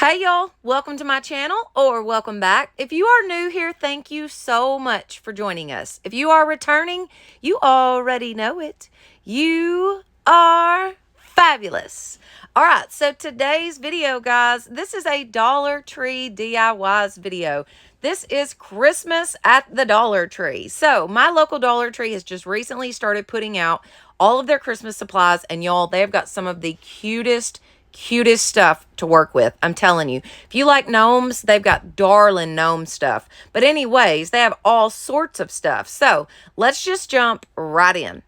Hey y'all, welcome to my channel or welcome back. If you are new here, thank you so much for joining us. If you are returning, you already know it. You are fabulous. All right, so today's video, guys, this is a Dollar Tree DIYs video. This is Christmas at the Dollar Tree. So my local Dollar Tree has just recently started putting out all of their Christmas supplies, and y'all, they've got some of the cutest stuff to work with. I'm telling you, if you like gnomes, they've got darling gnome stuff. But anyways, they have all sorts of stuff. So let's just jump right in.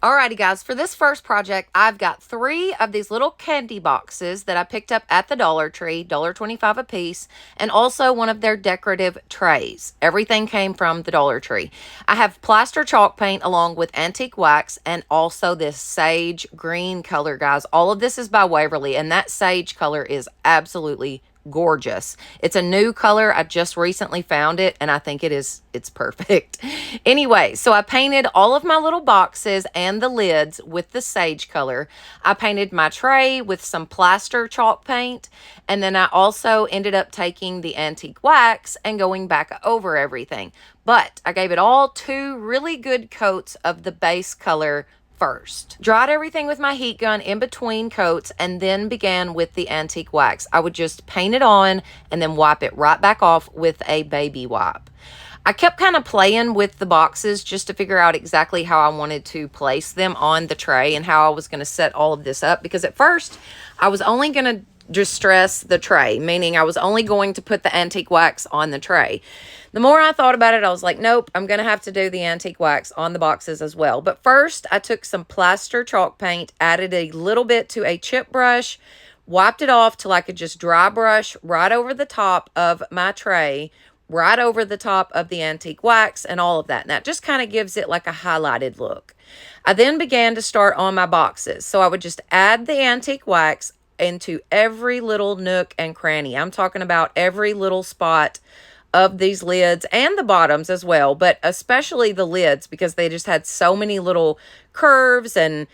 Alrighty guys, for this first project, I've got 3 of these little candy boxes that I picked up at the Dollar Tree, $1.25 a piece, and also one of their decorative trays. Everything came from the Dollar Tree. I have plaster chalk paint along with antique wax and also this sage green color, guys. All of this is by Waverly, and that sage color is absolutely gorgeous. It's a new color. I just recently found it and I think it's perfect. Anyway, so I painted all of my little boxes and the lids with the sage color. I painted my tray with some plaster chalk paint, and then I also ended up taking the antique wax and going back over everything. But I gave it all 2 really good coats of the base color first. Dried everything with my heat gun in between coats and then began with the antique wax. I would just paint it on and then wipe it right back off with a baby wipe. I kept kind of playing with the boxes just to figure out exactly how I wanted to place them on the tray and how I was going to set all of this up, because at first I was only going to distress the tray, meaning I was only going to put the antique wax on the tray. The more I thought about it, I was like, nope, I'm going to have to do the antique wax on the boxes as well. But first, I took some plaster chalk paint, added a little bit to a chip brush, wiped it off till I could just dry brush right over the top of my tray, right over the top of the antique wax and all of that. And that just kind of gives it like a highlighted look. I then began to start on my boxes. So I would just add the antique wax into every little nook and cranny. I'm talking about every little spot of these lids and the bottoms as well, but especially the lids, because they just had so many little curves and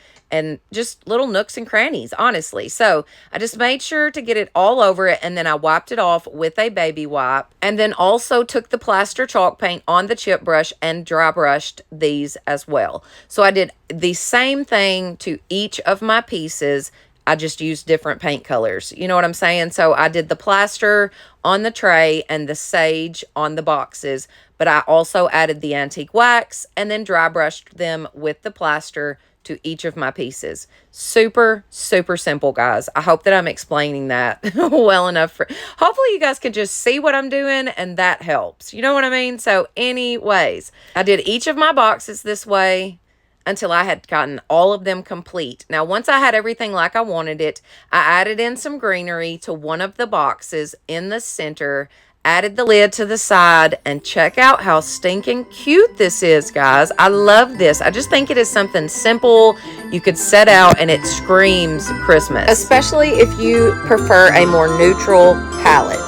just little nooks and crannies, honestly. So I just made sure to get it all over it, and then I wiped it off with a baby wipe, and then also took the plaster chalk paint on the chip brush and dry brushed these as well. So I did the same thing to each of my pieces. I just used different paint colors. You know what I'm saying? So I did the plaster on the tray and the sage on the boxes, but I also added the antique wax and then dry brushed them with the plaster to each of my pieces. Super, super simple, guys. I hope that I'm explaining that well enough. Hopefully you guys can just see what I'm doing and that helps. You know what I mean? So anyways, I did each of my boxes this way until I had gotten all of them complete. Now, once I had everything like I wanted it, I added in some greenery to one of the boxes in the center, added the lid to the side, and check out how stinking cute this is, guys. I love this. I just think it is something simple you could set out and it screams Christmas, especially if you prefer a more neutral palette.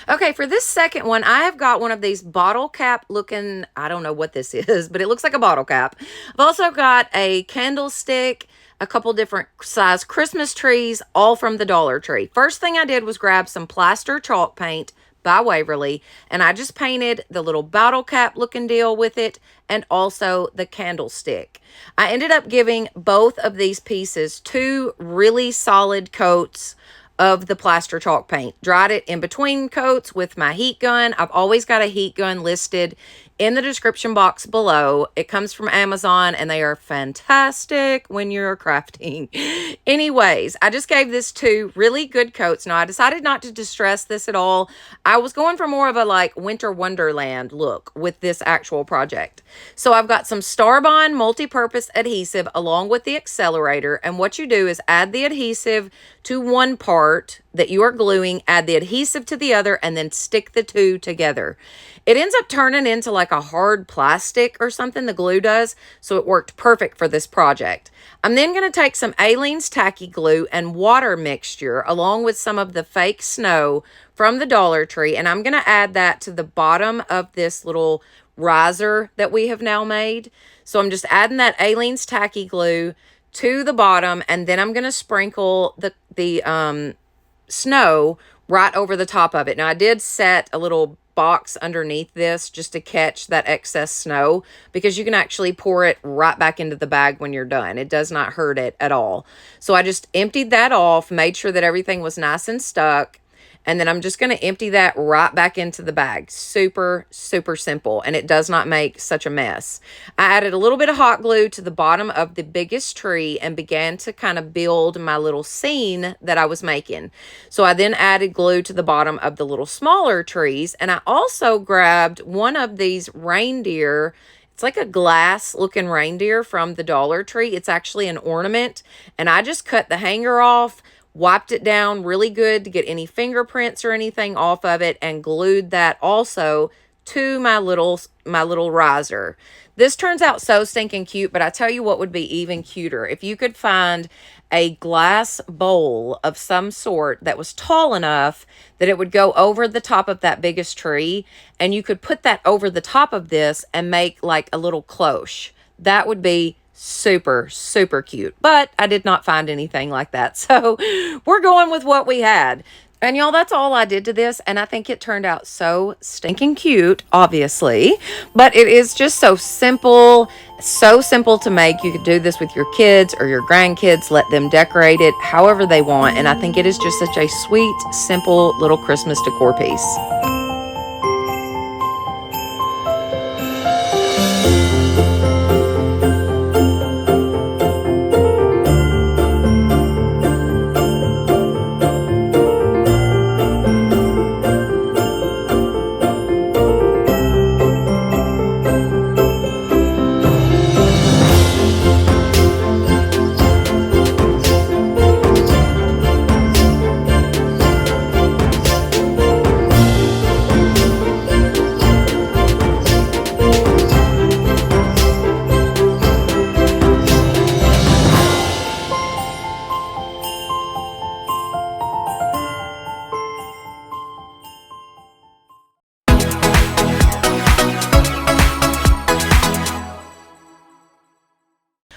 Okay, for this second one, I have got one of these bottle cap looking, I don't know what this is, but it looks like a bottle cap. I've also got a candlestick, a couple different size Christmas trees, all from the Dollar Tree. First thing I did was grab some plaster chalk paint by Waverly, and I just painted the little bottle cap looking deal with it and also the candlestick. I ended up giving both of these pieces 2 really solid coats of the plaster chalk paint. Dried it in between coats with my heat gun. I've always got a heat gun listed in the description box below. It comes from Amazon and they are fantastic when you're crafting. Anyways, I just gave this 2 really good coats. Now, I decided not to distress this at all. I was going for more of a like winter wonderland look with this actual project. So I've got some Starbond multi-purpose adhesive along with the accelerator. And what you do is add the adhesive to one part that you are gluing, add the adhesive to the other, and then stick the 2 together. It ends up turning into like a hard plastic or something, the glue does, so it worked perfect for this project. I'm then going to take some Aleene's tacky glue and water mixture along with some of the fake snow from the Dollar Tree, and I'm going to add that to the bottom of this little riser that we have now made. So I'm just adding that Aleene's tacky glue to the bottom, and then I'm going to sprinkle the snow right over the top of it. Now, I did set a little box underneath this just to catch that excess snow, because you can actually pour it right back into the bag when you're done. It does not hurt it at all. So I just emptied that off, made sure that everything was nice and stuck, and then I'm just going to empty that right back into the bag. Super, super simple, and it does not make such a mess. I added a little bit of hot glue to the bottom of the biggest tree and began to kind of build my little scene that I was making. So I then added glue to the bottom of the little smaller trees, and I also grabbed one of these reindeer. It's like a glass looking reindeer from the Dollar Tree. It's actually an ornament, and I just cut the hanger off, wiped it down really good to get any fingerprints or anything off of it, and glued that also to my little riser. This turns out so stinking cute, but I tell you what would be even cuter. If you could find a glass bowl of some sort that was tall enough that it would go over the top of that biggest tree, and you could put that over the top of this and make like a little cloche. That would be super, super cute, but I did not find anything like that. So we're going with what we had. And y'all, that's all I did to this, and I think it turned out so stinking cute, obviously, but it is just so simple to make. You could do this with your kids or your grandkids, let them decorate it however they want, and I think it is just such a sweet, simple little Christmas decor piece.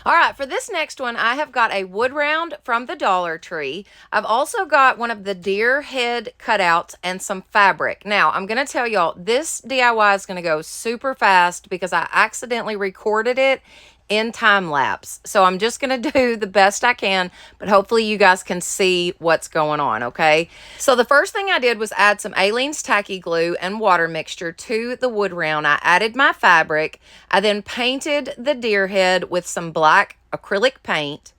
All right, for this next one, I have got a wood round from the Dollar Tree. I've also got one of the deer head cutouts and some fabric. Now, I'm going to tell y'all, this DIY is going to go super fast because I accidentally recorded it in time lapse. So I'm just going to do the best I can, but hopefully you guys can see what's going on, okay? So the first thing I did was add some Aleene's tacky glue and water mixture to the wood round. I added my fabric. I then painted the deer head with some black acrylic paint.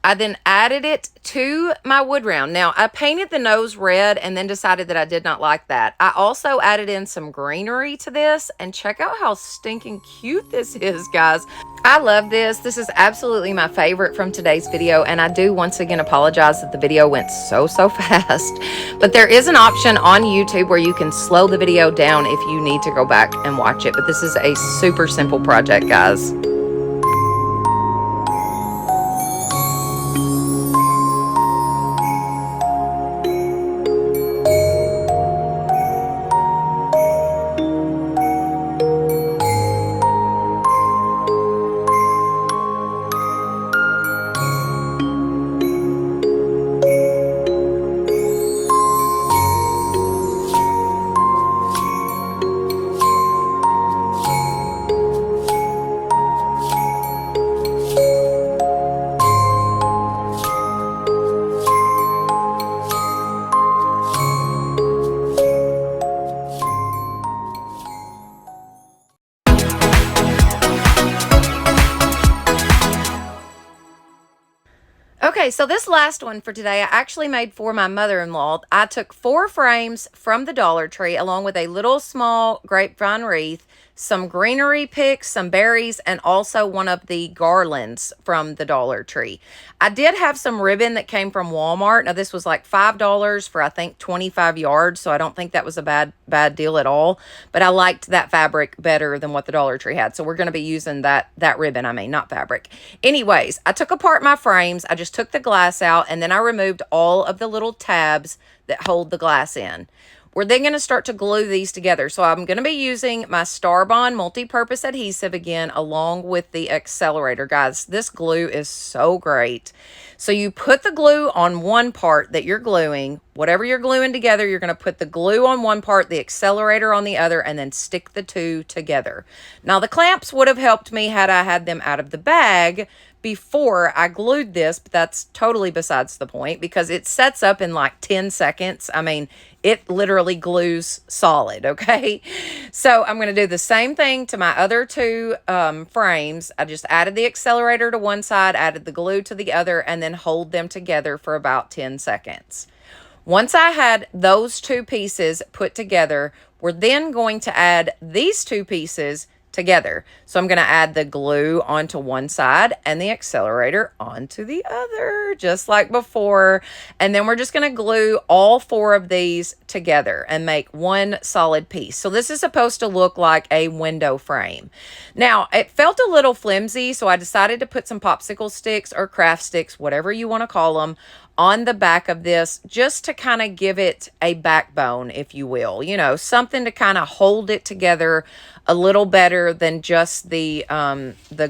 I then added it to my wood round. Now, I painted the nose red and then decided that I did not like that. I also added in some greenery to this, and check out how stinking cute this is, guys. I love this. This is absolutely my favorite from today's video, and I do once again apologize that the video went so fast. But there is an option on YouTube where you can slow the video down if you need to go back and watch it. But this is a super simple project, guys. so this last one for today, I actually made for my mother-in-law. I took 4 frames from the Dollar Tree along with a little small grapevine wreath, some greenery picks, some berries, and also one of the garlands from the Dollar Tree. I did have some ribbon that came from Walmart. Now, this was like $5 for, I think, 25 yards, so I don't think that was a bad deal at all. But I liked that fabric better than what the Dollar Tree had, so we're going to be using that ribbon, not fabric. Anyways, I took apart my frames. I just took the glass out, and then I removed all of the little tabs that hold the glass in. We're then going to start to glue these together. So I'm going to be using my Star Bond multi-purpose adhesive again, along with the accelerator. Guys, this glue is so great. So you put the glue on one part that you're gluing. Whatever you're gluing together, you're going to put the glue on one part, the accelerator on the other, and then stick the two together. Now, the clamps would have helped me had I had them out of the bag before I glued this, but that's totally besides the point because it sets up in like 10 seconds. It literally glues solid, okay? So I'm going to do the same thing to my other 2 frames. I just added the accelerator to one side, added the glue to the other, and then hold them together for about 10 seconds. Once I had those 2 pieces put together, we're then going to add these 2 pieces together. So I'm going to add the glue onto one side and the accelerator onto the other, just like before. And then we're just going to glue all 4 of these together and make one solid piece. So this is supposed to look like a window frame. Now, it felt a little flimsy, so I decided to put some popsicle sticks or craft sticks, whatever you want to call them, on the back of this just to kind of give it a backbone, if you will. Something to kind of hold it together a little better than just the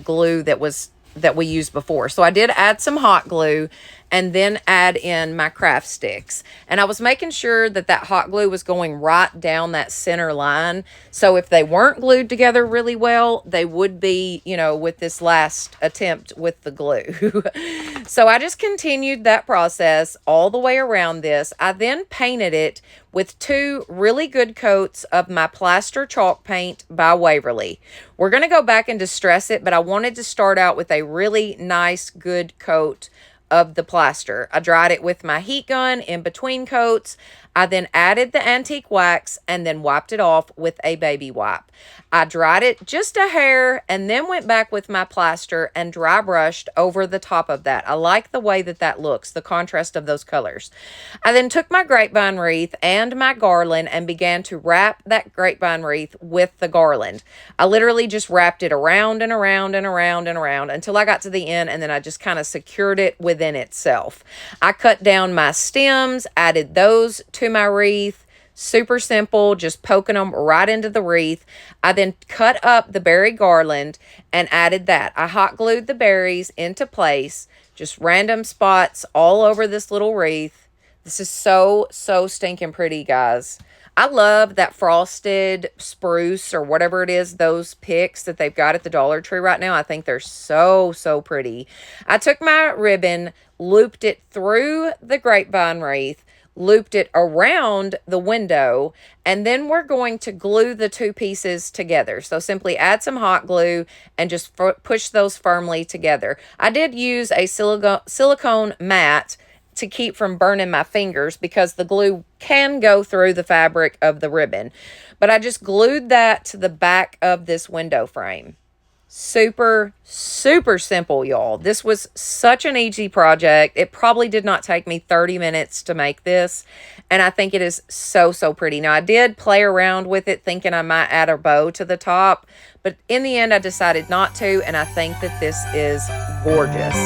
glue that we used before. So I did add some hot glue and then add in my craft sticks. And I was making sure that hot glue was going right down that center line. So if they weren't glued together really well, they would be, with this last attempt with the glue. So I just continued that process all the way around this. I then painted it with 2 really good coats of my plaster chalk paint by Waverly. We're going to go back and distress it, but I wanted to start out with a really nice, good coat of the plaster. I dried it with my heat gun in between coats. I then added the antique wax and then wiped it off with a baby wipe. I dried it just a hair and then went back with my plaster and dry brushed over the top of that. I like the way that looks, the contrast of those colors. I then took my grapevine wreath and my garland and began to wrap that grapevine wreath with the garland. I literally just wrapped it around and around and around and around until I got to the end, and then I just kind of secured it within itself. I cut down my stems, added those to my wreath. Super simple, just poking them right into the wreath. I then cut up the berry garland and added that. I hot glued the berries into place, just random spots all over this little wreath. This is so stinking pretty, guys. I love that frosted spruce or whatever it is, those picks that they've got at the Dollar Tree right now. I think they're so pretty. I took my ribbon, looped it through the grapevine wreath, looped it around the window, and then we're going to glue the 2 pieces together. So simply add some hot glue and just push those firmly together. I did use a silicone mat to keep from burning my fingers because the glue can go through the fabric of the ribbon. But I just glued that to the back of this window frame. Super simple, y'all. This was such an easy project. It probably did not take me 30 minutes to make this, and I think it is so pretty. Now, I did play around with it thinking I might add a bow to the top, but in the end, I decided not to, and I think that this is gorgeous.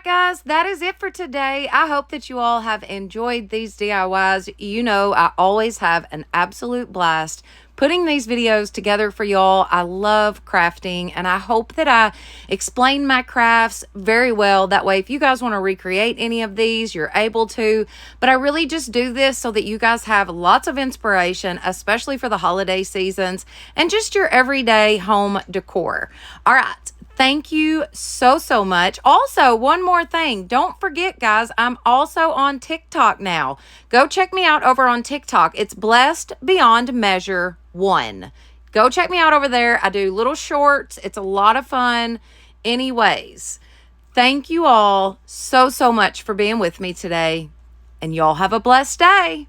Guys, that is it for today. I hope that you all have enjoyed these DIYs. I always have an absolute blast putting these videos together for y'all. I love crafting, and I hope that I explain my crafts very well. That way, if you guys want to recreate any of these, you're able to. But I really just do this so that you guys have lots of inspiration, especially for the holiday seasons and just your everyday home decor. All right. Thank you so much. Also, one more thing. Don't forget, guys, I'm also on TikTok now. Go check me out over on TikTok. It's Blessed Beyond Measure 1. Go check me out over there. I do little shorts. It's a lot of fun. Anyways, thank you all so much for being with me today. And y'all have a blessed day.